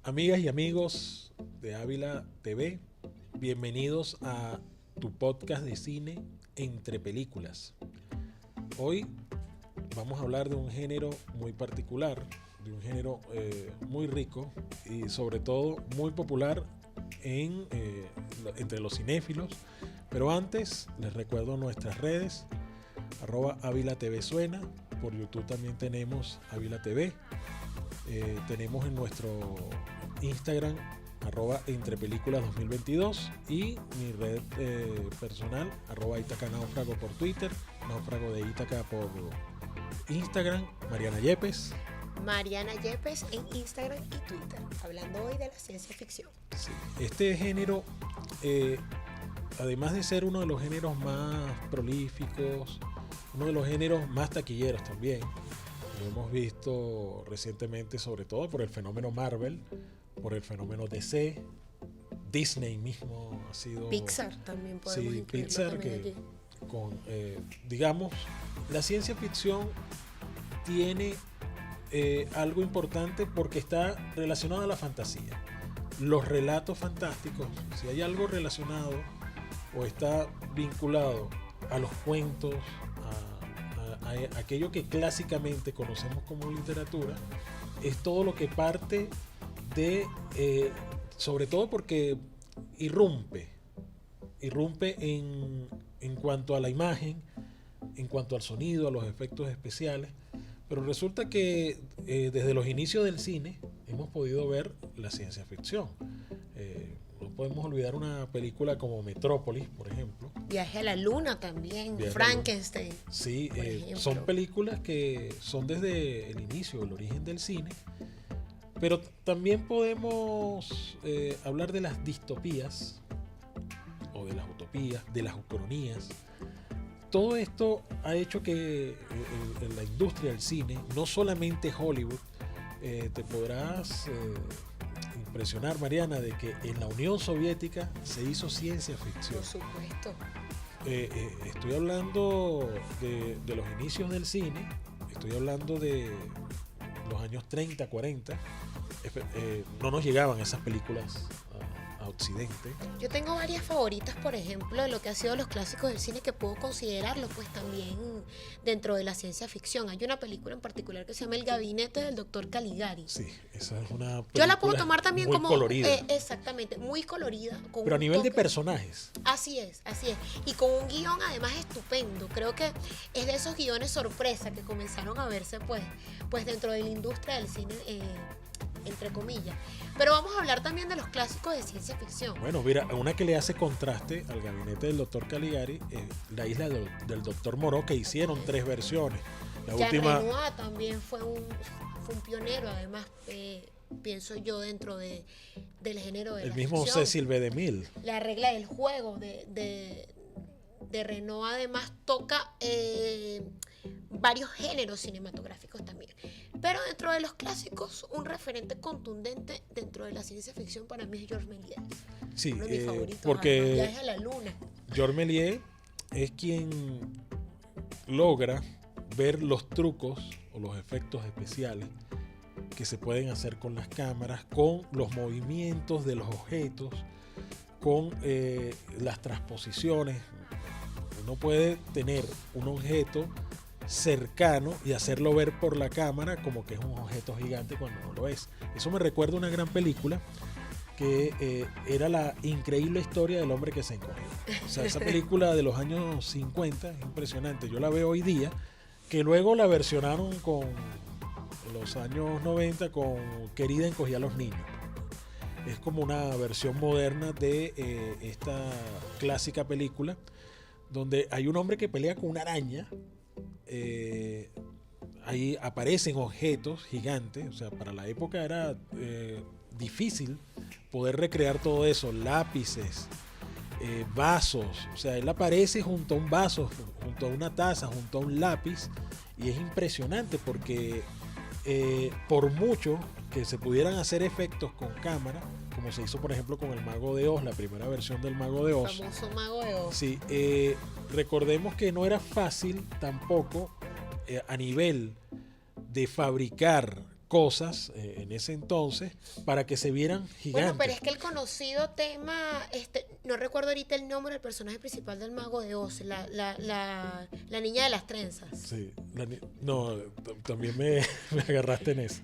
Amigas y amigos de Ávila TV, bienvenidos a tu podcast de cine Entre Películas. Hoy vamos a hablar de un género muy particular, de un género muy rico y sobre todo muy popular entre los cinéfilos. Pero antes les recuerdo nuestras redes, @Ávila TV Suena, por YouTube también tenemos Ávila TV. Tenemos en nuestro Instagram @entrepelículas 2022 y mi red personal @ItacaNáufrago por Twitter, Náufrago de Ítaca por Instagram, Mariana Yepes en Instagram y Twitter, hablando hoy de la ciencia ficción. Sí. Este género, además de ser uno de los géneros más prolíficos, uno de los géneros más taquilleros también, lo hemos visto recientemente, sobre todo por el fenómeno Marvel, por el fenómeno DC, Disney mismo ha sido... Pixar también podemos incluirlo. Pixar, que con, digamos, la ciencia ficción tiene algo importante porque está relacionado a la fantasía. Los relatos fantásticos, si hay algo relacionado o está vinculado a los cuentos, a aquello que clásicamente conocemos como literatura, es todo lo que parte de, sobre todo porque irrumpe en cuanto a la imagen, en cuanto al sonido, a los efectos especiales, pero resulta que desde los inicios del cine hemos podido ver la ciencia ficción. No podemos olvidar una película como Metrópolis, por ejemplo. Viaje a la Luna también, Frankenstein. Sí, son películas que son desde el inicio, el origen del cine. Pero también podemos hablar de las distopías o de las utopías, de las ucronías. Todo esto ha hecho que la industria del cine, no solamente Hollywood, te podrás impresionar, Mariana, de que en la Unión Soviética se hizo ciencia ficción. Por supuesto. Estoy hablando de los inicios del cine, estoy hablando de los años 30, 40. No nos llegaban esas películas a Occidente. Yo tengo varias favoritas, por ejemplo, de lo que ha sido los clásicos del cine, que puedo considerarlo pues también dentro de la ciencia ficción. Hay una película en particular que se llama El Gabinete del Dr. Caligari. Sí, esa es una película. Yo la puedo tomar también muy como colorida. Exactamente, muy colorida, con pero a un nivel toque de personajes. Así es, y con un guión además estupendo. Creo que es de esos guiones sorpresa que comenzaron a verse pues dentro de la industria del cine, entre comillas. Pero vamos a hablar también de los clásicos de ciencia ficción. Bueno, mira, una que le hace contraste al Gabinete del Dr. Caligari es La Isla del Dr. Moreau, que hicieron 3 versiones. La última... Renoir también fue un pionero, además, pienso yo, dentro del género de el la mismo ficción. Cecil B. DeMille. La regla del juego de Renoir además toca varios géneros cinematográficos también. Pero dentro de los clásicos, un referente contundente dentro de la ciencia ficción para mí es Georges Méliès. Sí, uno de mis favoritos, porque Viaje a la Luna. Georges Méliès es quien logra ver los trucos o los efectos especiales que se pueden hacer con las cámaras, con los movimientos de los objetos, con las transposiciones. Uno puede tener un objeto cercano y hacerlo ver por la cámara como que es un objeto gigante cuando no lo es. Eso me recuerda a una gran película que era La increíble historia del hombre que se encogió. O sea, esa película de los años 50 es impresionante. Yo la veo hoy día, que luego la versionaron con los años 90 con Querida encogía a los niños. Es como una versión moderna de esta clásica película donde hay un hombre que pelea con una araña. Ahí aparecen objetos gigantes, o sea, para la época era difícil poder recrear todo eso, lápices, vasos, o sea, él aparece junto a un vaso, junto a una taza, junto a un lápiz, y es impresionante porque por mucho que se pudieran hacer efectos con cámara, como se hizo por ejemplo con el Mago de Oz, la primera versión del Mago de Oz. El famoso Mago de Oz. Sí, recordemos que no era fácil tampoco a nivel de fabricar cosas en ese entonces para que se vieran gigantes. Bueno, pero es que el conocido tema, no recuerdo ahorita el nombre del personaje principal del Mago de Oz, la niña de las trenzas. Sí, también me agarraste en eso.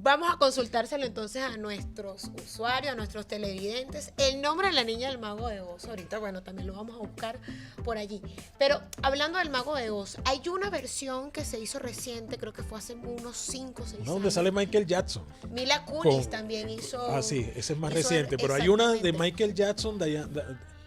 Vamos a consultárselo entonces a nuestros usuarios, a nuestros televidentes. El nombre de la niña del Mago de Oz. Ahorita, bueno, también lo vamos a buscar por allí. Pero hablando del Mago de Oz, hay una versión que se hizo reciente, creo que fue hace unos 5 o 6 años. Donde sale Michael Jackson. Mila Kunis también hizo. Ah, sí, ese es más reciente. Pero hay una de Michael Jackson,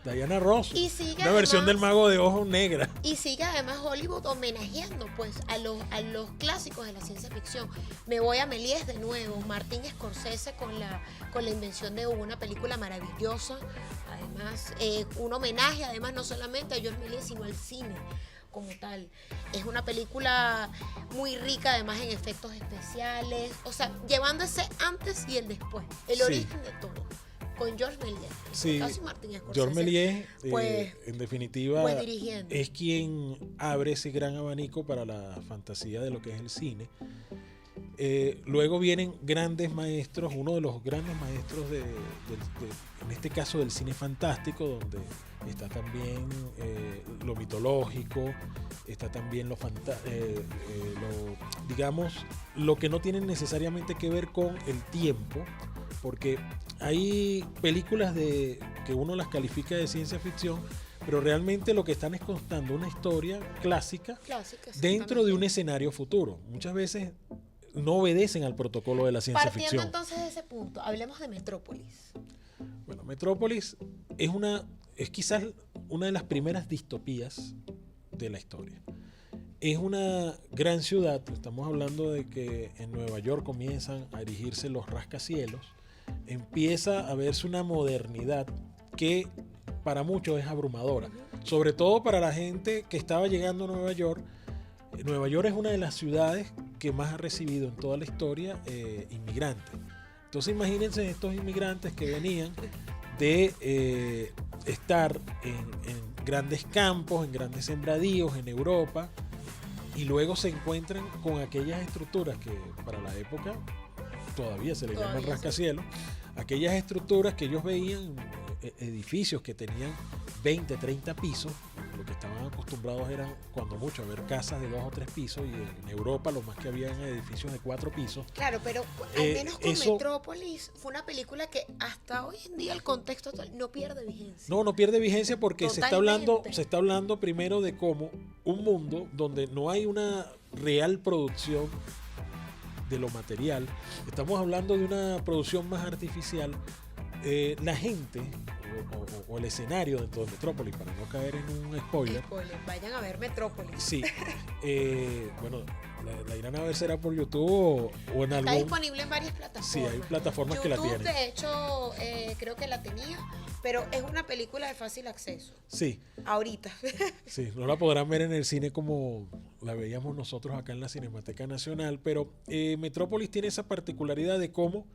Diana Ross, una versión del Mago de Oz negra. Y sigue además Hollywood homenajeando pues a los clásicos de la ciencia ficción. Me voy a Méliès de nuevo, Martin Scorsese con la invención de una película maravillosa. Además, un homenaje además no solamente a Georges Méliès, sino al cine como tal. Es una película muy rica además en efectos especiales, o sea, llevando ese antes y el después, el origen de todo. Con Georges Méliès. Sí, Georges Méliès, en definitiva, es quien abre ese gran abanico para la fantasía de lo que es el cine. Luego vienen grandes maestros, uno de los grandes maestros en este caso del cine fantástico, donde está también lo mitológico, está también digamos, lo que no tiene necesariamente que ver con el tiempo, porque hay películas que uno las califica de ciencia ficción, pero realmente lo que están es contando una historia clásica dentro de un escenario futuro. Muchas veces no obedecen al protocolo de la ciencia ficción. Partiendo entonces de ese punto, hablemos de Metrópolis. Bueno, Metrópolis es quizás una de las primeras distopías de la historia. Es una gran ciudad, estamos hablando de que en Nueva York comienzan a erigirse los rascacielos, empieza a verse una modernidad que para muchos es abrumadora, sobre todo para la gente que estaba llegando a Nueva York. Nueva York es una de las ciudades que más ha recibido en toda la historia inmigrantes. Entonces imagínense estos inmigrantes que venían de estar en grandes campos, en grandes sembradíos en Europa, y luego se encuentran con aquellas estructuras que para la época todavía se le llaman rascacielos, aquellas estructuras que ellos veían, edificios que tenían 20, 30 pisos. Lo que estaban acostumbrados eran cuando mucho a ver casas de 2 o 3 pisos, y en Europa lo más que había en edificios de 4 pisos. Claro, pero al menos con Metrópolis fue una película que hasta hoy en día el contexto no pierde vigencia. No pierde vigencia porque se está hablando primero de cómo un mundo donde no hay una real producción de lo material, estamos hablando de una producción más artificial. La gente o el escenario dentro de Metrópolis, para no caer en un spoiler, vayan a ver Metrópolis. Sí, bueno, la irán a ver, será por YouTube o en algún... Está disponible en varias plataformas. Sí, hay plataformas YouTube, que la tienen. De hecho, creo que la tenía, pero es una película de fácil acceso. Sí. Ahorita. Sí, no la podrán ver en el cine como la veíamos nosotros acá en la Cinemateca Nacional, pero Metrópolis tiene esa particularidad de cómo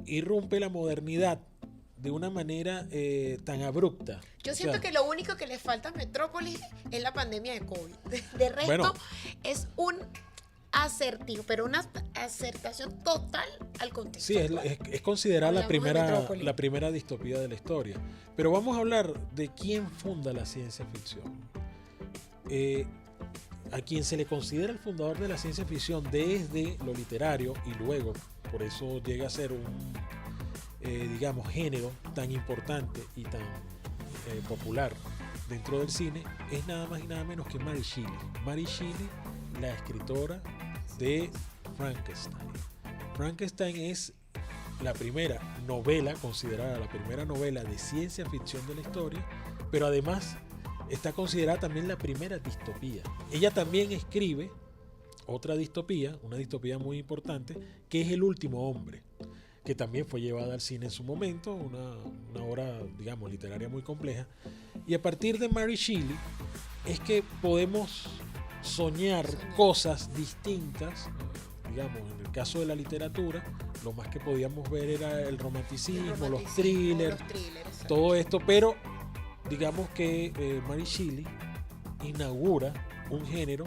irrumpe la modernidad de una manera tan abrupta. Yo siento que lo único que le falta a Metrópolis es la pandemia de COVID. De resto, es un acertijo, pero una acertación total al contexto. Sí, es considerada la primera distopía de la historia. Pero vamos a hablar de quién funda la ciencia ficción. A quien se le considera el fundador de la ciencia ficción desde lo literario, y luego por eso llega a ser un digamos, género tan importante y tan popular dentro del cine, es nada más y nada menos que Mary Shelley. Mary Shelley, la escritora de Frankenstein. Frankenstein es la primera novela, considerada la primera novela de ciencia ficción de la historia, pero además está considerada también la primera distopía. Ella también escribe otra distopía, una distopía muy importante, que es El último hombre, que también fue llevada al cine en su momento, una obra, digamos, literaria muy compleja. Y a partir de Mary Shelley es que podemos soñar cosas distintas. Digamos, en el caso de la literatura, lo más que podíamos ver era el romanticismo, los thrillers, todo esto, pero digamos que Mary Shelley inaugura un género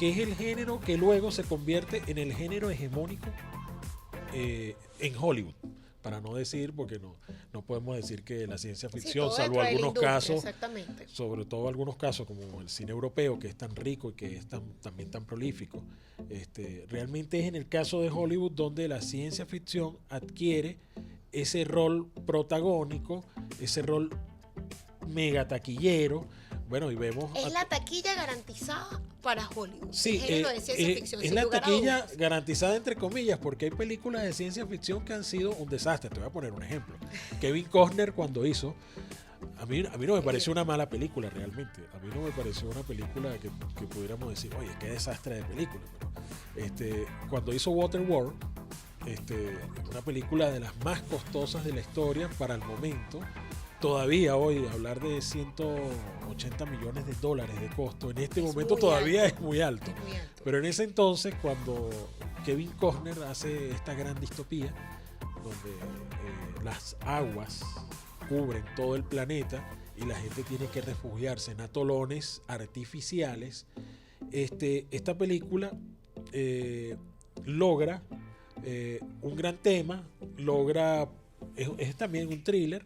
que es el género que luego se convierte en el género hegemónico en Hollywood. Para no decir, porque no podemos decir que la ciencia ficción, todo salvo dentro de la algunos industria, casos, exactamente. sobre todo algunos casos como el cine europeo, que es tan rico y que es también tan prolífico, realmente es en el caso de Hollywood donde la ciencia ficción adquiere ese rol protagónico, ese rol mega taquillero. Bueno, y vemos... Es la taquilla garantizada para Hollywood. Sí, el género de ciencia ficción, es sin la lugar a taquilla dudas. garantizada entre comillas, porque hay películas de ciencia ficción que han sido un desastre. Te voy a poner un ejemplo. Kevin Costner cuando hizo, a mí no me pareció una mala película realmente. A mí no me pareció una película que pudiéramos decir, oye, qué desastre de película. Pero, cuando hizo Waterworld, una película de las más costosas de la historia para el momento. Todavía hoy hablar de 180 millones de dólares de costo en este momento todavía es muy alto. Es muy alto. Pero en ese entonces, cuando Kevin Costner hace esta gran distopía, donde las aguas cubren todo el planeta y la gente tiene que refugiarse en atolones artificiales, esta película logra un gran tema, es también un thriller,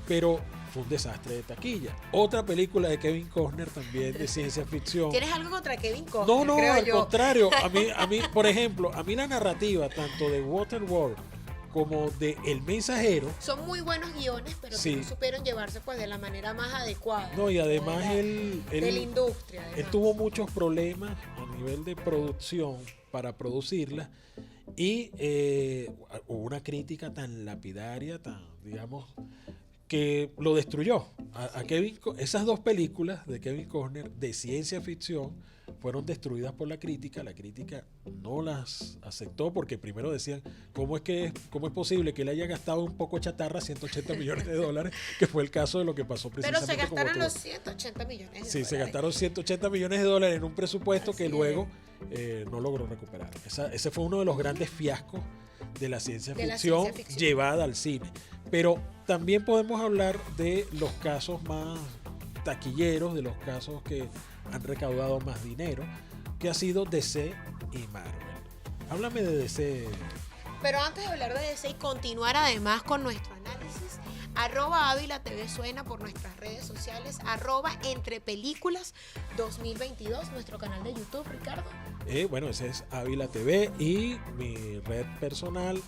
pero fue un desastre de taquilla. Otra película de Kevin Costner también de ciencia ficción. ¿Tienes algo contra Kevin Costner? No, creo al yo? contrario. A mí, por ejemplo, a mí la narrativa tanto de Waterworld como de El Mensajero. Son muy buenos guiones, pero Sí. que no supieron llevarse pues de la manera más adecuada. No, y además de la él industria. Además. Él tuvo muchos problemas a nivel de producción para producirla y hubo una crítica tan lapidaria, tan, digamos, que lo destruyó. Esas dos películas de Kevin Costner de ciencia ficción fueron destruidas por la crítica. La crítica no las aceptó porque primero decían, ¿cómo es posible que él haya gastado un poco de chatarra 180 millones de dólares? Que fue el caso de lo que pasó Pero precisamente. se gastaron con los 180 millones de Sí, dólares. se gastaron 180 millones de dólares en un presupuesto Así que es. luego no logró recuperar. Ese fue uno de los grandes fiascos de la ciencia ficción llevada al cine. Pero también podemos hablar de los casos más taquilleros, de los casos que han recaudado más dinero, que ha sido DC y Marvel. Háblame de DC. Pero antes de hablar de DC y continuar además con nuestro análisis, @Ávila TV suena por nuestras redes sociales, @Entre Películas 2022, nuestro canal de YouTube, Ricardo. Bueno, ese es Ávila TV y mi red personal,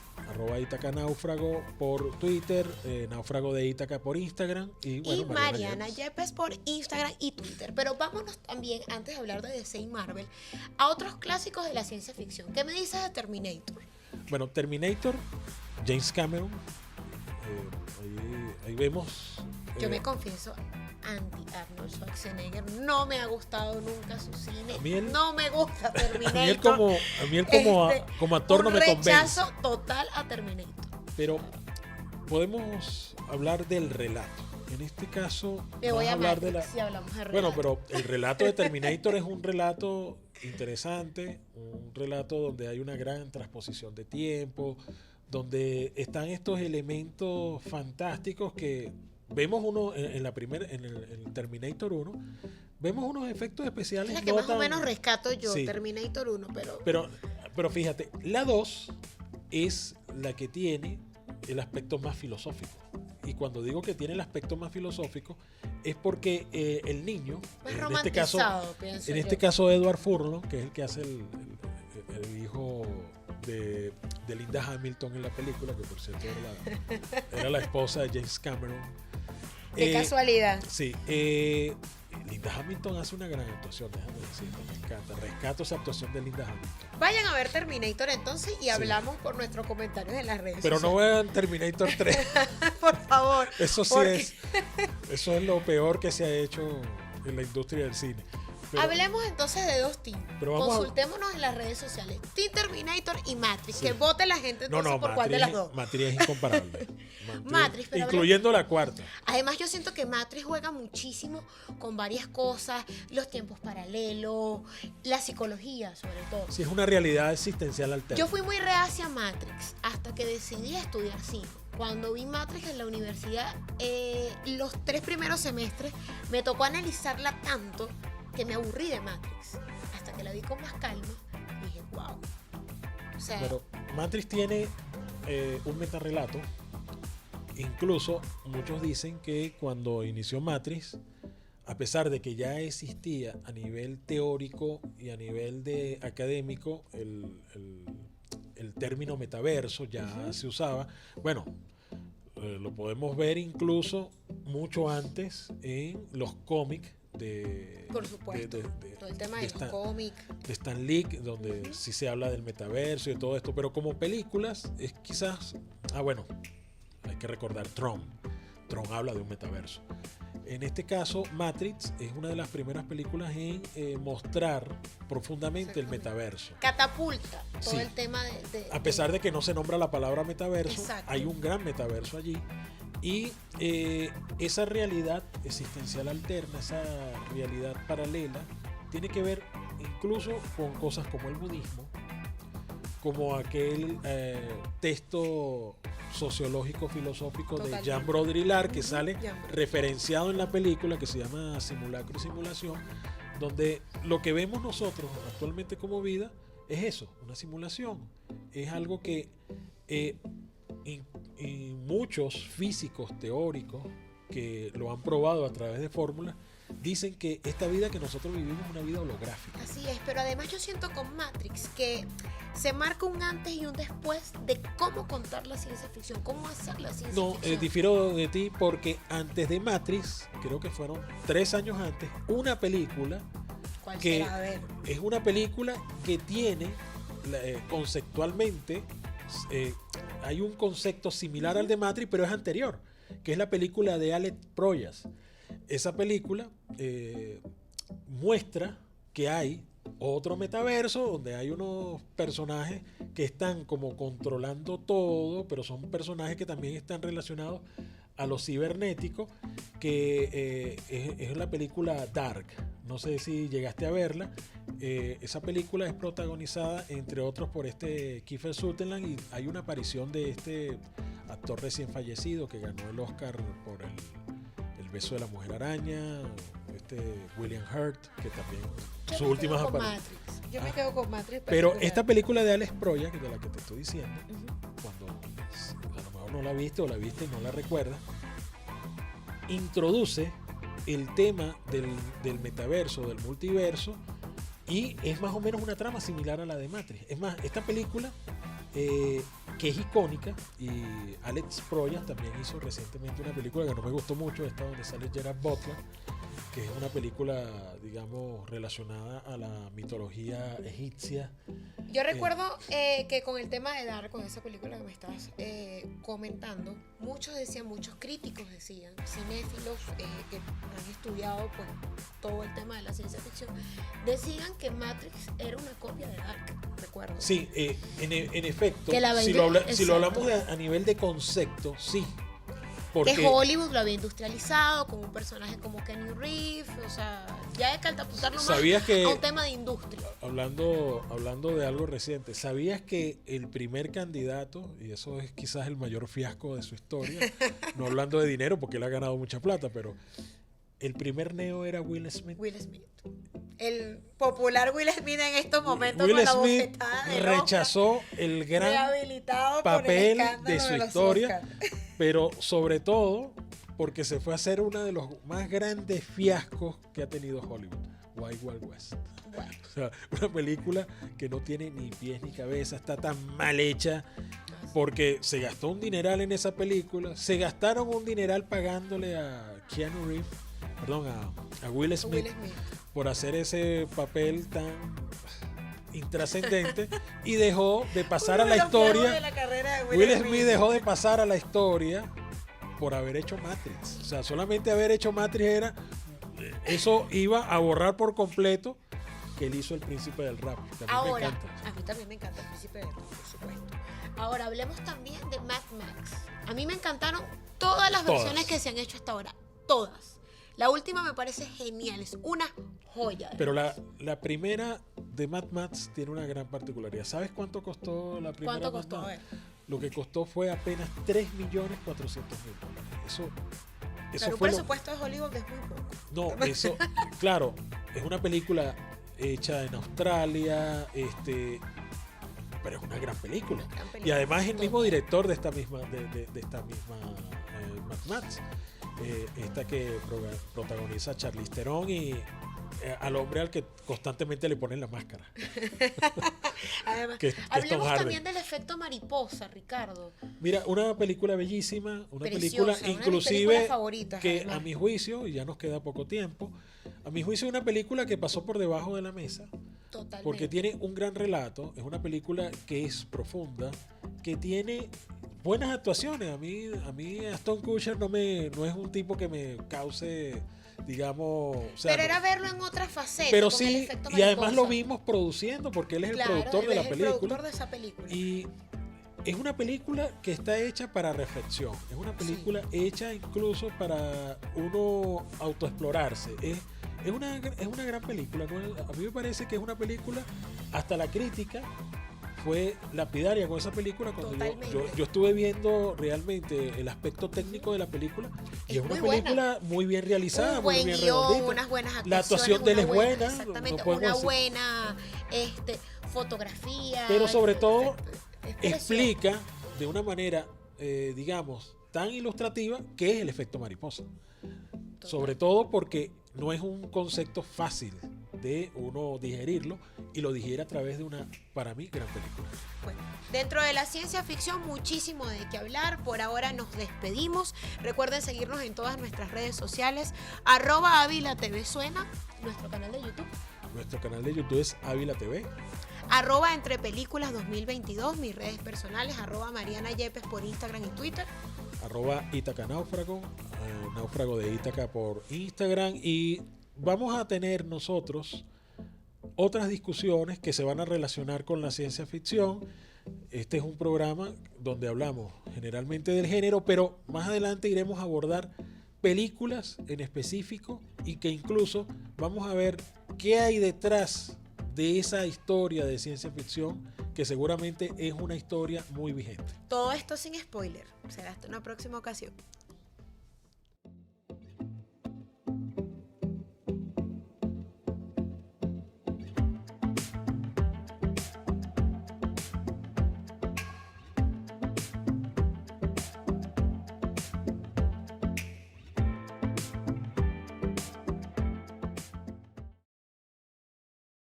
@Ítaca Náufrago por Twitter, Náufrago de Ítaca por Instagram y, bueno, Y Mariana Yepes por Instagram y Twitter. Pero vámonos también, antes de hablar de DC y Marvel, a otros clásicos de la ciencia ficción. ¿Qué me dices de Terminator? Bueno, Terminator, James Cameron, ahí vemos. Yo me confieso, anti-Arnold Schwarzenegger, no me ha gustado nunca su cine, A mí no me gusta Terminator. A mí él como actor no me convence. Un rechazo total a Terminator. Pero podemos hablar del relato. En este caso, Me voy vamos a hablar Matrix de la... si hablamos de relato. Bueno, pero el relato de Terminator es un relato interesante, un relato donde hay una gran transposición de tiempo, donde están estos elementos fantásticos que vemos uno en el Terminator 1, vemos unos efectos especiales. Es la que no más o tan- menos rescato yo, Sí. Terminator 1, pero Pero fíjate, la 2 es la que tiene el aspecto más filosófico. Y cuando digo que tiene el aspecto más filosófico es porque el niño, más en este caso, romantizado, pienso en yo. este caso Edward Furlong, que es el que hace el hijo de Linda Hamilton en la película, que por cierto era la esposa de James Cameron. Qué casualidad. Sí, Linda Hamilton hace una gran actuación, déjame decirte, me encanta. Rescato esa actuación de Linda Hamilton. Vayan a ver Terminator entonces y hablamos por nuestros comentarios en las redes Pero no sociales. vean Terminator 3. Por favor. Eso sí porque eso es lo peor que se ha hecho en la industria del cine. Pero- Hablemos entonces de dos teams. Pero vamos a- Consultémonos en las redes sociales. Team Terminator y Matrix. Sí. Que vote la gente entonces por cuál de las dos. Matrix es incomparable. Matrix, pero incluyendo la cuarta. Además, yo siento que Matrix juega muchísimo con varias cosas, los tiempos paralelos, la psicología, sobre todo. Sí, es una realidad existencial alterna. Yo fui muy reacia a Matrix hasta que decidí estudiar cine. Cuando vi Matrix en la universidad, los 3 primeros semestres me tocó analizarla tanto que me aburrí de Matrix. Hasta que la vi con más calma, dije, wow. O sea, Pero Matrix tiene un metarrelato. Incluso muchos dicen que cuando inició Matrix, a pesar de que ya existía a nivel teórico y a nivel de académico el término metaverso ya se usaba. Bueno, lo podemos ver incluso mucho antes en los cómics por supuesto, todo el tema de los cómics de Stan Lee, donde sí se habla del metaverso y de todo esto, pero como películas es quizás, bueno, hay que recordar Tron habla de un metaverso. En este caso, Matrix es una de las primeras películas en mostrar profundamente el metaverso. Catapulta todo Sí. el tema A pesar de que no se nombra la palabra metaverso, Exacto. hay un gran metaverso allí. Y esa realidad existencial alterna, esa realidad paralela, tiene que ver incluso con cosas como el budismo, como aquel texto sociológico filosófico Totalmente. de Jean Baudrillard que Ujú, sale Jean Baudrillard. referenciado en la película, que se llama Simulacro y Simulación, donde lo que vemos nosotros actualmente como vida es eso, una simulación. Es algo que y muchos físicos teóricos que lo han probado a través de fórmulas dicen que esta vida que nosotros vivimos es una vida holográfica. Así es, pero además yo siento con Matrix que se marca un antes y un después de cómo contar la ciencia ficción, cómo hacer la ciencia No, ficción. difiero de ti porque antes de Matrix, creo que fueron 3 años antes, una película ¿Cuál que será? A ver. es una película que tiene conceptualmente hay un concepto similar al de Matrix, pero es anterior, que es la película de Alex Proyas. Esa película muestra que hay otro metaverso donde hay unos personajes que están como controlando todo, pero son personajes que también están relacionados a lo cibernético, que es la película Dark. No sé si llegaste a verla. Esa película es protagonizada, entre otros, por Kiefer Sutherland, y hay una aparición de este actor recién fallecido que ganó el Oscar por el beso de la mujer araña, William Hurt, que también sus últimas apariciones. Yo me quedo con Matrix. Pero particular. esta película de Alex Proyas, que es de la que te estoy diciendo, Ujú. cuando a lo mejor no la viste o la viste y no la recuerdas, introduce el tema del metaverso, del multiverso, y es más o menos una trama similar a la de Matrix. Es más, esta película que es icónica, y Alex Proyas también hizo recientemente una película que no me gustó mucho, esta donde sale Gerard Butler, que es una película, digamos, relacionada a la mitología egipcia. Yo recuerdo que con el tema de Dark, con esa película que me estás comentando, muchos críticos decían, cinéfilos que han estudiado pues todo el tema de la ciencia ficción, decían que Matrix era una copia de Dark, recuerdo. Sí, en efecto, Que la si lo exacto. hablamos a nivel de concepto, sí. Porque Que Hollywood lo había industrializado con un personaje como Kenny Reeves, o sea, ya de catapultarlo más ¿sabías que, a un tema de industria. hablando de algo reciente, ¿sabías que el primer candidato, y eso es quizás el mayor fiasco de su historia, no hablando de dinero porque él ha ganado mucha plata, pero el primer Neo era Will Smith? Will Smith. El popular Will Smith en estos momentos Will con la Smith bofetada de rechazó el gran rehabilitado papel por el escándalo de su los historia, Oscar. pero sobre todo porque se fue a hacer uno de los más grandes fiascos que ha tenido Hollywood, Wild Wild West. Bueno, O sea, una película que no tiene ni pies ni cabeza, está tan mal hecha porque se gastó un dineral en esa película, se gastaron un dineral pagándole a Keanu Reeves, perdón, a Will Smith, Will Smith. por hacer ese papel tan intrascendente y dejó de pasar a Uno de la los fiascos historia. de la carrera de Will Smith dejó de pasar a la historia por haber hecho Matrix. O sea, solamente haber hecho Matrix eso iba a borrar por completo que él hizo El Príncipe del Rap. Que a mí me Ahora, encanta. a mí también me encanta el Príncipe del Rap, por supuesto. Ahora, hablemos también de Mad Max. A mí me encantaron todas las Todas. versiones que se han hecho hasta ahora. Todas. La última me parece genial, es una joya. Pero la primera de Mad Max tiene una gran particularidad. ¿Sabes cuánto costó la primera? ¿Cuánto Mad costó? A Max? ver. Lo que costó fue apenas $3.400.000. Eso Pero un fue presupuesto de Hollywood es muy poco. No, eso, claro, es una película hecha en Australia, pero es una gran película. Una gran Y película. además es el mismo director de esta misma, de esta misma Mad Max. Esta que protagoniza Charlize Theron y al hombre al que constantemente le ponen la máscara. Además, que es Tom hablemos Hardy. también del efecto mariposa, Ricardo. Mira, una película bellísima, una Preciosa, película una de mis inclusive películas favoritas, que además. a mi juicio, y ya nos queda poco tiempo, a mi juicio es una película que pasó por debajo de la mesa Totalmente. porque tiene un gran relato, es una película que es profunda, que tiene buenas actuaciones. A mí Aston Kutcher no es un tipo que me cause, digamos, o sea, pero era verlo en otra faceta. pero con el sí, efecto y además lo mariposa. vimos produciendo porque él es Claro, el productor él de la es el película. productor de esa película. Y es una película que está hecha para reflexión. Es una película hecha incluso para uno autoexplorarse. Es una gran película, ¿no? A mí me parece que es una película, hasta la crítica fue lapidaria con esa película cuando Totalmente. yo estuve viendo realmente el aspecto técnico de la película y Es es una muy buena. película muy bien realizada, Un muy buen bien guión, redondita. unas buenas actuaciones. La actuación de él una es buena, Exactamente, no podemos una decir- buena fotografía. Pero sobre todo es precioso. explica de una manera, digamos, tan ilustrativa qué es el efecto mariposa. Total. Sobre todo porque no es un concepto fácil de uno digerirlo y lo digiere a través de una, para mí, gran película. Bueno, dentro de la ciencia ficción, muchísimo de qué hablar. Por ahora nos despedimos. Recuerden seguirnos en todas nuestras redes sociales. @Ávila TV Suena, nuestro canal de YouTube. Nuestro canal de YouTube es Ávila TV. Entre Películas 2022, mis redes personales, @Mariana Yepes por Instagram y Twitter. @Ítaca Náufrago, Náufrago de Ítaca por Instagram. Y vamos a tener nosotros otras discusiones que se van a relacionar con la ciencia ficción. Este es un programa donde hablamos generalmente del género, pero más adelante iremos a abordar películas en específico y que incluso vamos a ver qué hay detrás de esa historia de ciencia ficción que seguramente es una historia muy vigente. Todo esto sin spoiler. Será hasta una próxima ocasión.